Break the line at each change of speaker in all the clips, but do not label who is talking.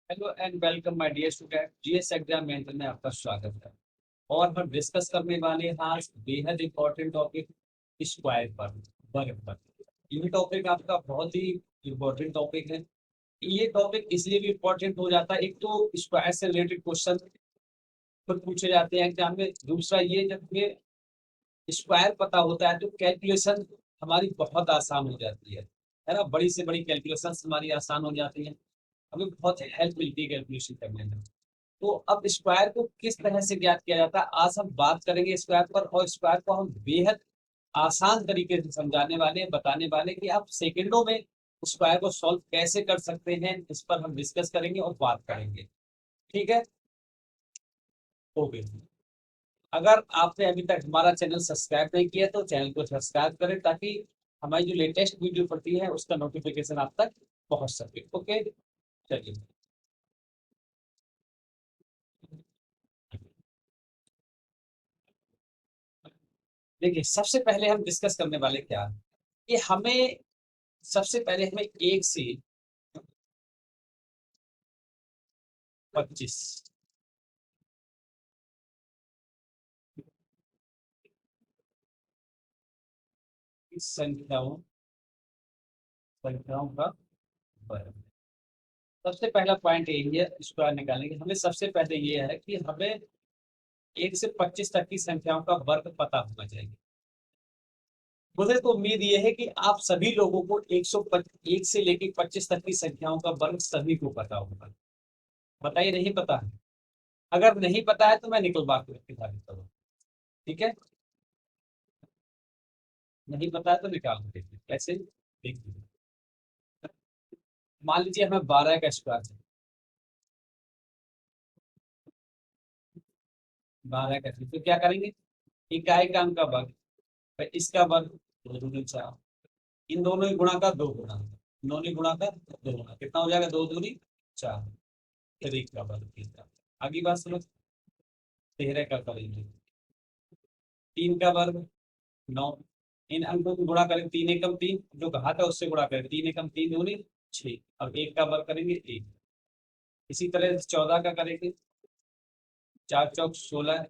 Hello and welcome my dear student. GS exam mentor में आपका स्वागत है। और हम डिस्कस करने वाले हैं आज बेहद इंपॉर्टेंट टॉपिक स्क्वायर पर, वर्ग पर। ये टॉपिक आपका बहुत ही इंपॉर्टेंट टॉपिक है। ये टॉपिक इसलिए भी इम्पोर्टेंट हो जाता है, एक तो स्क्वायर से रिलेटेड क्वेश्चन खुद पूछे जाते हैं एग्जाम में। दूसरा ये, जब ये स्क्वायर पता होता है तो कैलकुलेशन हमारी बहुत आसान हो जाती है ना। बड़ी से बड़ी कैलकुलेशन हमारी आसान हो जाती है, हमें बहुत हेल्प मिलती है कैलकुलेशन करने में। तो अब स्क्वायर को किस तरह से ज्ञात किया जाता है, आज हम बात करेंगे स्क्वायर पर। और स्क्वायर को हम बेहद आसान तरीके से समझाने वाले हैं, बताने वाले कि आप सेकंडों में स्क्वायर को सॉल्व कैसे कर सकते हैं। इस पर हम डिस्कस करेंगे और बात करेंगे। ठीक है, ओके। अगर आपने अभी तक हमारा चैनल सब्सक्राइब नहीं किया तो चैनल को सब्सक्राइब करें, ताकि हमारी जो लेटेस्ट वीडियो पड़ती है उसका नोटिफिकेशन आप तक पहुंच सके। ओके, चलिए। देखिए, सबसे पहले हम डिस्कस करने वाले क्या है कि हमें सबसे पहले हमें 1 से 25 की संख्याओं का वर्ग। सबसे पहला पॉइंट यही है स्क्वायर निकालने की। हमें सबसे पहले ये है कि हमें 1 से 25 तक की संख्याओं का वर्ग पता होना चाहिए। मुझे तो उम्मीद ये है कि आप सभी लोगों को 1 से लेकर 25 तक की संख्याओं का वर्ग सभी को पता होगा। बताइए, नहीं पता है? अगर नहीं पता है तो मैं निकलवा के दिखा देता हूँ। ठीक है, नहीं पता है तो निकाल के देखिए कैसे। देखिए, मान लीजिए हमें 12 का स्क्वायर चाहिए। 12 का चाहिए तो क्या करेंगे? इकाई का अंक का वर्ग, तो इसका वर्ग 2 दूनी 4। इन दोनों की गुणा का 2 गुना, दोनों की गुणा का 2 गुना, कितना हो जाएगा? 2 दूनी 4। फिर एक का वर्ग 3 का। आगे बात समझ। 13 का करेंगे, 3 का वर्ग 9। इन अंकों को गुणा करें, 3 एकम 3, जो घात है उससे गुणा करें। 3 एकम 3 दूनी 6। अब एक का वर्ग करेंगे 1। इसी तरह से 14 का करेंगे, 4 चौक 16।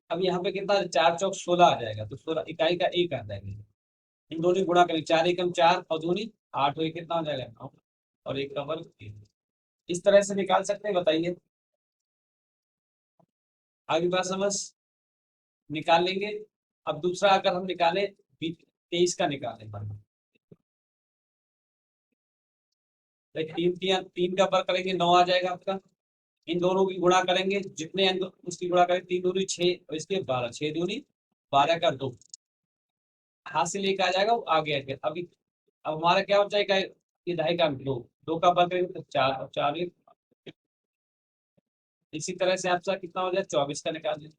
अब यहाँ पे कितना? 4 चौक 16 आ जाएगा, तो 16 इकाई का एक आ जाएगा। इन दोनों की गुणा करें, 4 एकम 4 और दूनी 8 हो, कितना हो जाएगा? 9। और एक का वर्ग 3। इस तरह से निकाल सकते हैं, बताइए। आगे बात समझ, निकाल लेंगे। अब दूसरा अगर हम निकालें, 23 का निकालें वर्ग। तीन तीन तीन का वर्ग करेंगे, 9 आ जाएगा आपका। इन दोनों की गुणा करेंगे, जितने अंक उसकी गुणा करें, 3 दूनी 6 और इसके 12, 6 दूनी 12 का 2। हाथ से लेके आ जाएगा वो आगे आगे। अभी अब हमारा क्या हो जाएगा? ये ढाई का 2, 2 का वर्ग करेंगे तो 4 और 4 इसी तरह से आपका कितना हो जाए? 24 का निकाल लें।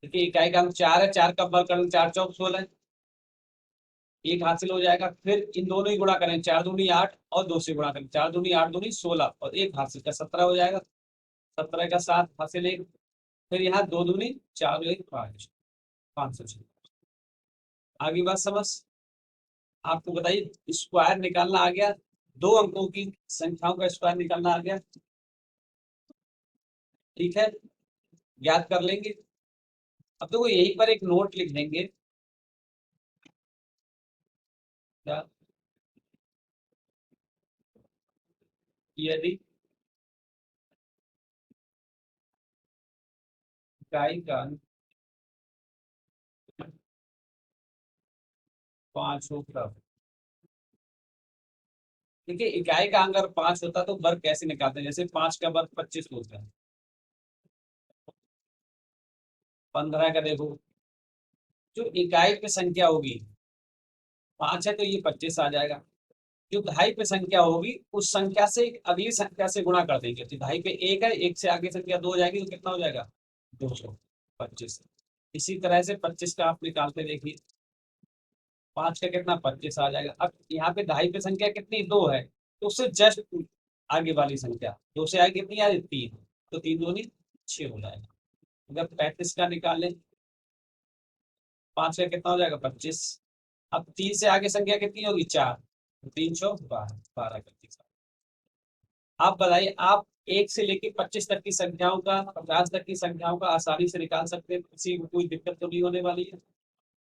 देखिए, इकाई का अंक 4 है, 4 का वर्ग करेंगे, 4 चौक 16। एक हासिल हो जाएगा। फिर इन दोनों ही गुणा करें, 4 दूनी 8 और 2 से गुणा करें, 4 दूनी 8 दूनी 16 और एक हासिल का 17 हो जाएगा। 17 का 7 हासिल 1। फिर यहाँ 2 दूनी 4 और 1 5, 506। आगे बात समझ। आपको बताइए, स्क्वायर निकालना आ गया, दो अंकों की संख्याओं का स्क्वायर निकालना आ गया। ठीक है, याद कर लेंगे। अब तो यहीं पर एक नोट लिख देंगे। क्या? यदि इकाई का अंक 5 हो तब। देखिए, इकाई का अंक अगर 5 होता तो वर्ग कैसे निकालते हैं? जैसे 5 का वर्ग 25 होता है। 15 का देखो, जो इकाई पे संख्या होगी 5 है तो ये 25 आ जाएगा। जो दहाई पे संख्या होगी उस संख्या से अगली संख्या से गुणा कर देंगे, तो दहाई पे 1 है, 1 से आगे संख्या 2 हो जाएगी, तो कितना हो जाएगा? 225। इसी तरह से 25 का आप निकालते देखिए, 5 का कितना? 25 आ जाएगा। अब यहाँ पे दहाई पे संख्या कितनी? 2 है, तो उससे जस्ट आगे वाली संख्या 2 से आगे कितनी आ रही? 3। तो 3 दूनी 6 हो जाएगा। अगर 35 का निकालें, 5 का कितना हो जाएगा? 25। अब 3 से आगे संख्या कितनी होगी? 4। तो 3 चौक 12, 12 का 30। आप बताइए, आप 1 से लेके 25 तक की संख्याओं का, 50 तक की संख्याओं का आसानी से निकाल सकते हैं, किसी को कोई दिक्कत तो नहीं होने वाली है?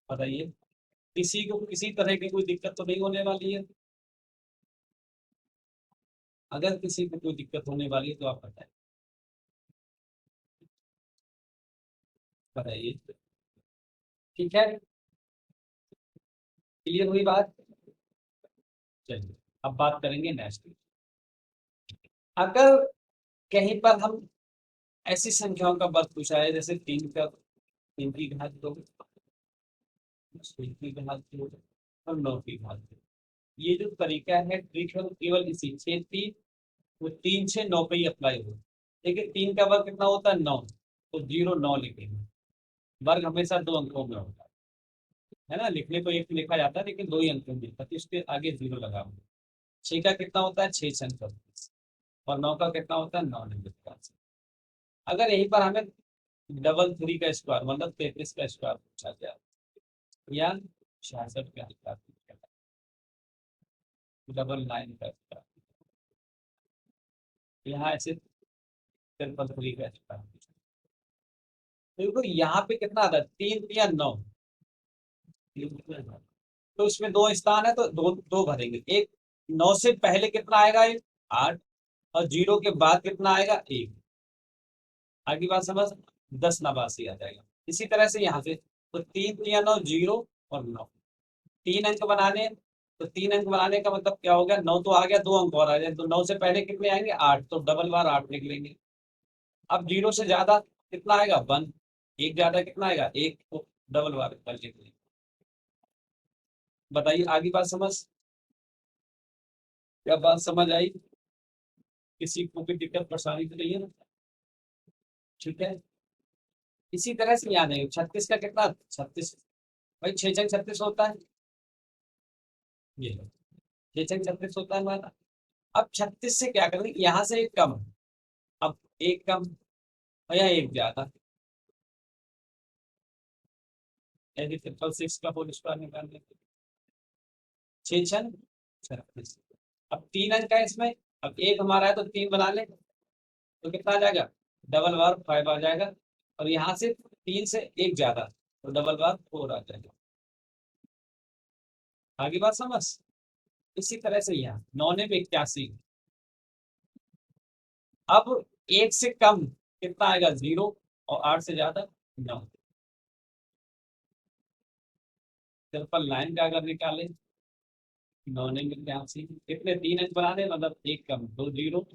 बताइए, किसी को किसी तरह की कोई दिक्कत तो नहीं होने वाली है? अगर किसी को कोई दिक्कत होने वाली है तो आप बताइए, बताइए। ठीक है, क्लियर हुई बात? चलिए, अब बात करेंगे नेक्स्ट। अगर कहीं पर हम ऐसी संख्याओं का वर्ग पूछा है, जैसे 3 की घात 2, 6 की घात 2 और 9 की घात 2, ये जो तरीका है ट्रिक है, वो केवल इसी 6 3, वो 3 6 9 पे ही अप्लाई हो। लेकिन 3 का वर्ग कितना होता है? 9, तो 0 9 लिखेंगे। वर्ग हमेशा 2 अंकों में होता है ना, लिखने को एक लिखा जाता है लेकिन 2 ही अंकों में लिखा, तो इसके आगे 0 लगा हुआ। 6 का कितना होता है? 6 6 और 9 का कितना होता है? 9 9। अगर यहीं पर हमें डबल 3 का स्क्वायर मतलब 33 का स्क्वायर पूछा जाए, या 66 का स्क्वायर पूछा जाए, डबल 9 का स्क्वायर, यहाँ ऐसे 3 का स्क्वायर पूछा, तो देखो यहाँ पे कितना आता है? 3 3 9, तो इसमें 2 स्थान है तो दो दो भरेंगे। एक 9 से पहले कितना आएगा? 8, और 0 के बाद कितना आएगा? 1। आगे बात समझ, 10 नवासी आ जाएगा। इसी तरह से यहाँ से, तो 3 3 9 0 और 9, 3 अंक बनाने हैं। तो 3 अंक बनाने का मतलब क्या हो गया? 9 तो आ गया, 2 अंक और आ जाए, तो 9 से पहले कितने आएंगे? 8, तो डबल बार 8 लिख लेंगे। अब 0 से ज्यादा कितना आएगा? 1, एक ज्यादा कितना आएगा? 1, तो डबल बार लिख लेंगे। बताइए, आगे बात समझ, क्या बात समझ आई? किसी को भी दिक्कत परेशानी तो नहीं है ना? ठीक है, इसी तरह से याद है 36 का कितना? 36, भाई 6 6 36 होता है, ये 6 6 36 होता है हमारा। अब 36 से क्या करेंगे? यहाँ से एक कम, अब एक कम और यहाँ एक ज्यादा, यानी 666 का होल स्क्वायर निकाल लेंगे। 6 6 36, अब 3 अंक है इसमें, अब एक हमारा है तो 3 बना ले, तो कितना आ जाएगा? डबल बार 5 आ जाएगा, और यहाँ से 3 से एक ज्यादा, तो डबल बार 4 आ जाएगा। आगे बात समझ। इसी तरह से यहाँ 9 9 81, अब 1 से कम कितना आएगा? 0, और 8 से ज्यादा 9। ट्रिपल 9 का अगर निकालें, 9 9 81, कितने? 3 अंक बनाने, मतलब एक कम, 2 0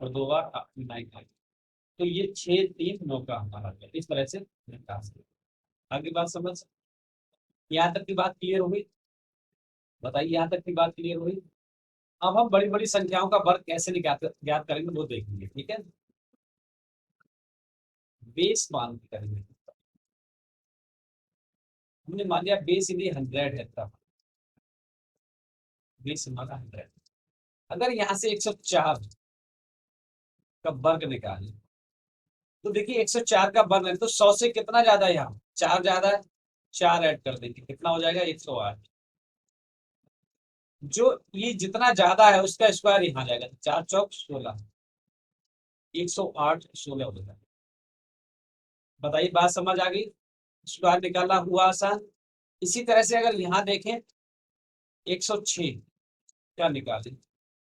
और 2 बार 9 का, तो ये 6 3 9 का हमारा है। इस तरह से निकाल सकते हैं। आगे बात समझ, यहाँ तक की बात क्लियर होगी? बताइए, यहाँ तक की बात क्लियर हुई? अब हम बड़ी बड़ी संख्याओं का वर्ग कैसे ज्ञात करेंगे वो देखेंगे, ठीक है? बेस मान के करेंगे। हमने मान लिया बेस यदि 100 है, तब बेस हमारा 100। अगर यहाँ से 104 का वर्ग निकालें, तो देखिए 104 का वर्ग है तो 100 से कितना ज्यादा है? यहाँ 4 ज्यादा है, 4 ऐड कर देंगे, कितना हो जाएगा? 108। जो ये जितना ज्यादा है उसका स्क्वायर यहाँ आ जाएगा, 4 चौक 16, 108 16 हो जाएगा। बताइए, बात समझ आ गई? स्क्वायर निकालना हुआ आसान। इसी तरह से अगर यहाँ देखें 106 क्या निकालें,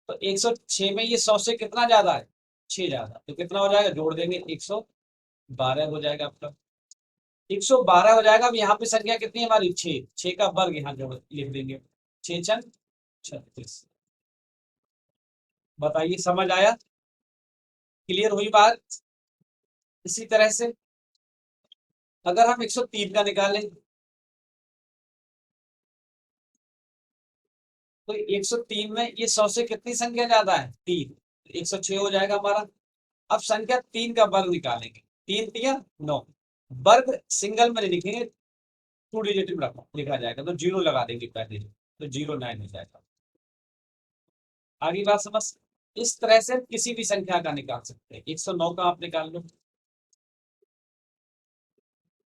तो 106 में ये 100 से कितना ज्यादा है? 6 ज्यादा, तो कितना हो जाएगा? जोड़ देंगे, 112 हो जाएगा आपका। 112 हो जाएगा। अब यहाँ पे संख्या कितनी है हमारी? 6, 6 का वर्ग यहाँ जोड़ लिख देंगे, 6 6 36। बताइए, समझ आया? क्लियर हुई बात? इसी तरह से अगर हम 103 का निकालें, तो 103 में ये 100 से कितनी संख्या ज्यादा है? 3, 106 हो जाएगा हमारा। अब संख्या 3 का वर्ग निकालेंगे, 3 3 9, वर्ग सिंगल में नहीं लिखेंगे, 2 डिजिट में लिखा जाएगा, तो 0 लगा देंगे पहले, तो 09 हो जाएगा। आगे बात समझ। इस तरह से किसी भी संख्या का निकाल सकते हैं। 109 का आप निकाल लो,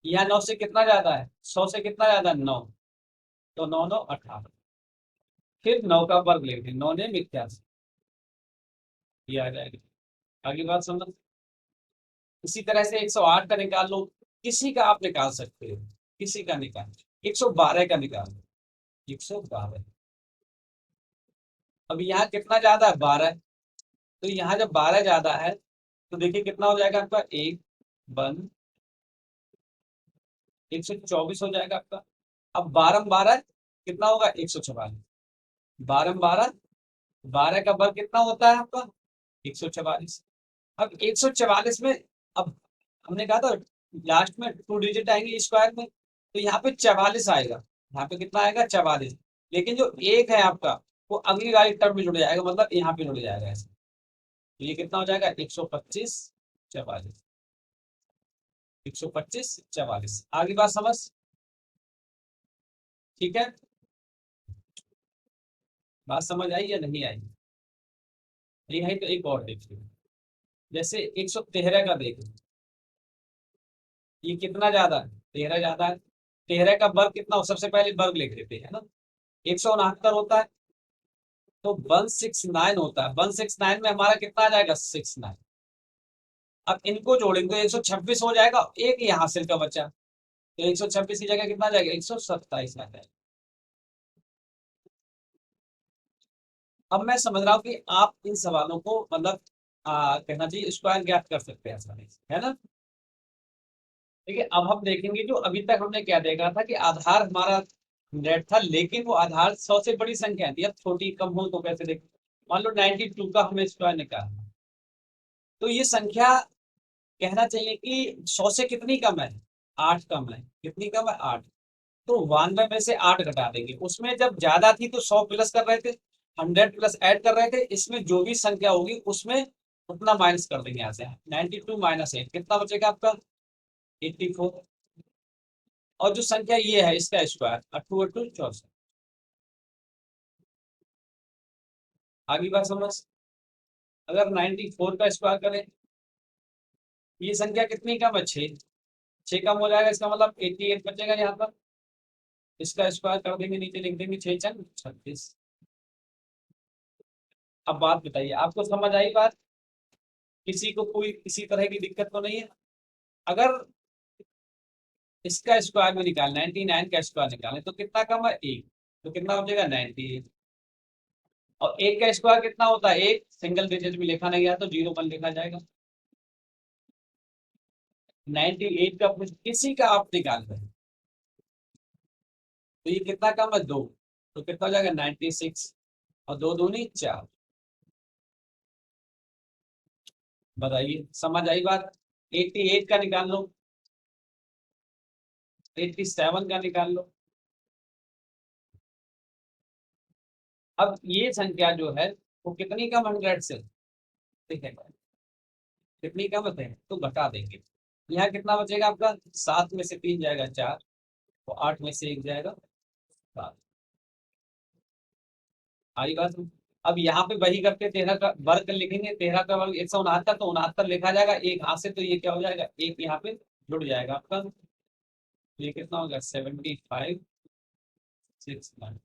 यहाँ 9 से कितना ज्यादा है? 100 से कितना ज्यादा है? 9, तो 9 9 18, फिर 9 का वर्ग लेंगे, 9 9 81, ये आ जाएगा। आगे बात समझ। इसी तरह से 108 का निकाल लो, किसी का आप निकाल सकते हो, किसी का निकाल, 112 का निकाल लो, 112। अब यहाँ कितना ज्यादा है, 12। तो यहाँ जब 12 ज्यादा है तो देखिए कितना हो जाएगा आपका, एक वन 124 हो जाएगा आपका। अब 12 कितना होगा, 144। 12 12 का वर्ग कितना होता है आपका, 144। अब 144 में, अब हमने कहा था लास्ट में 2 डिजिट आएंगे स्क्वायर में, तो यहाँ पे 44 आएगा, यहाँ पे कितना आएगा, 44। लेकिन जो एक है आपका वो अगली वाली टर्म में जुड़ जाएगा, मतलब यहाँ पे जुड़ जाएगा ऐसे। तो ये कितना हो जाएगा, 125 44, 125 44। आगे बात समझ, ठीक है। बात समझ आई या नहीं आई, नहीं आई तो एक और देखिए, जैसे 113 का देखो, ये कितना ज्यादा है, 13 ज्यादा है। 13 का वर्ग कितना हो, सबसे पहले वर्ग लिख लेते हैं ना, 169 होता है, तो 169 होता है, 169 में हमारा कितना आ जाएगा, 69। अब इनको जोड़ेंगे तो 126 हो जाएगा, एक ही हासिल का बच्चा, तो 126 की जगह कितना आ जाएगा, 127 आ जाएगा। अब मैं समझ रहा हूँ कि आप इन सवालों को मतलब कहना चाहिए स्क्वायर ज्ञात कर सकते हैं आसानी से, है ना। ठीक है, अब हम देखेंगे जो अभी तक हमने क्या देखा था कि आधार हमारा नेट था, लेकिन वो आधार 100 से बड़ी संख्या थी, अब छोटी कम हो तो कैसे देखें। मान लो 92 का हमें स्क्वायर निकालना, तो ये संख्या कहना चाहिए कि 100 से कितनी कम है, 8 कम है, कितनी कम है, 8। तो 92 में से 8 घटा देंगे, उसमें जब ज्यादा थी तो 100 प्लस कर रहे थे, 100 प्लस ऐड कर रहे थे, इसमें जो भी संख्या होगी उसमें उतना माइनस कर देंगे यहाँ से। 92 माइनस 8 कितना बचेगा आपका, 84। और जो संख्या ये है इसका स्क्वायर, 2 8 64। आगे बात समझ। अगर 94 का स्क्वायर करें, ये संख्या कितनी कम है, 6। 6 कम हो जाएगा, इसका मतलब 88 बचेगा यहाँ पर। इसका स्क्वायर कर देंगे, नीचे लिख देंगे 6 चंग 36। अब बात बताइए, आपको समझ आई बात, किसी को कोई किसी तरह की दिक्कत तो नहीं है। अगर इसका स्क्वायर में निकाल 99 का स्क्वायर निकालें तो कितना कम है, एक, तो कितना हो जाएगा 98। और एक का स्क्वायर कितना होता है, एक सिंगल डिजिट में लिखा नहीं गया तो 0 1 लिखा जाएगा। 98 का किसी का आप निकाल रहे हैं, तो ये कितना कम है, 2, तो कितना हो जाएगा 96। और 2 दूनी 4। बताइए समझ आई बात। 88 का निकाल लो, 87 का निकाल लो। अब ये संख्या जो है वो कितनी कम 100 से, ठीक है, कितनी कम है तो घटा देंगे। यहाँ कितना बचेगा आपका, 7 में से 3 जाएगा 4, तो 8 में से 1 जाएगा 7। आई बात। अब यहाँ पे वही करके 13 का वर्ग लिखेंगे, 13 का वर्ग 169, तो 69 लिखा जाएगा एक हाथ से, तो ये क्या हो जाएगा, एक यहाँ पे जुड़ जाएगा आपका। तो ये कितना होगा, 75 69।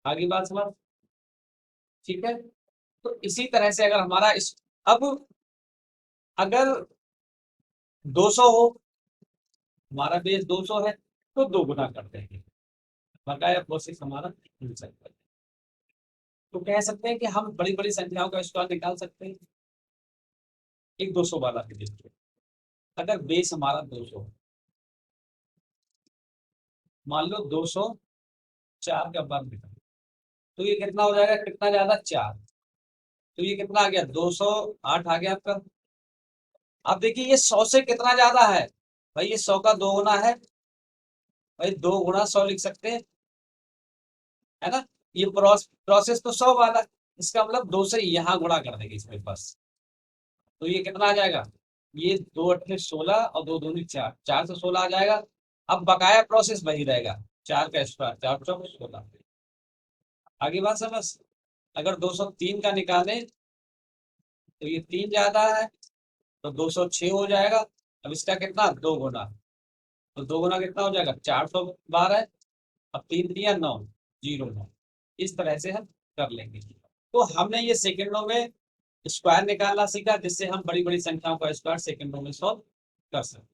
आगे बात समझ, ठीक है। तो इसी तरह से अगर हमारा इस, अब अगर 200 हो, हमारा बेस 200 है, तो 2 गुना कर देंगे, बकाया प्रोसेस हमारा मिल सकता है। तो कह सकते हैं कि हम बड़ी बड़ी संख्याओं का स्क्वायर निकाल सकते हैं। एक 200 वाला भी देखिए, अगर बेस हमारा 200, मान लो 204 का वर्ग निकाल, तो ये कितना हो जाएगा, कितना ज्यादा, 4। तो ये कितना आ गया, 208 आ गया आपका। अब देखिए ये 100 से कितना ज्यादा है, भाई ये 100 का 2 गुना है, भाई 2 गुना 100 लिख सकते हैं, है ना। ये प्रोसेस तो 100 वाला, इसका मतलब 2 से यहाँ गुणा कर देंगे इसमें बस। तो ये कितना आ जाएगा, ये 2 8 16 और 2 दूनी 4, 4 से 16 आ जाएगा। अब बकाया प्रोसेस वही रहेगा, 4 का स्क्वायर, 4 चौक 16। आगे बात समझ। अगर 203 का निकालें तो ये 3 ज्यादा है, तो 206 हो जाएगा। अब इसका कितना, 2 गुना, तो 2 गुना कितना हो जाएगा, 412। अब 3 3 9, 0 9। इस तरह से हम कर लेंगे। तो हमने ये सेकंडों में स्क्वायर निकालना सीखा, जिससे हम बड़ी बड़ी संख्याओं का स्क्वायर सेकंडों में सॉल्व कर सकते हैं।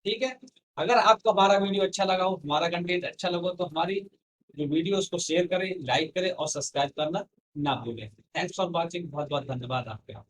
ठीक है, अगर आपको हमारा वीडियो अच्छा लगा हो, हमारा कंटेंट अच्छा लगा तो हमारी जो वीडियो उसको शेयर करें, लाइक करें और सब्सक्राइब करना ना भूलें। थैंक्स फॉर वॉचिंग, बहुत बहुत धन्यवाद आपका।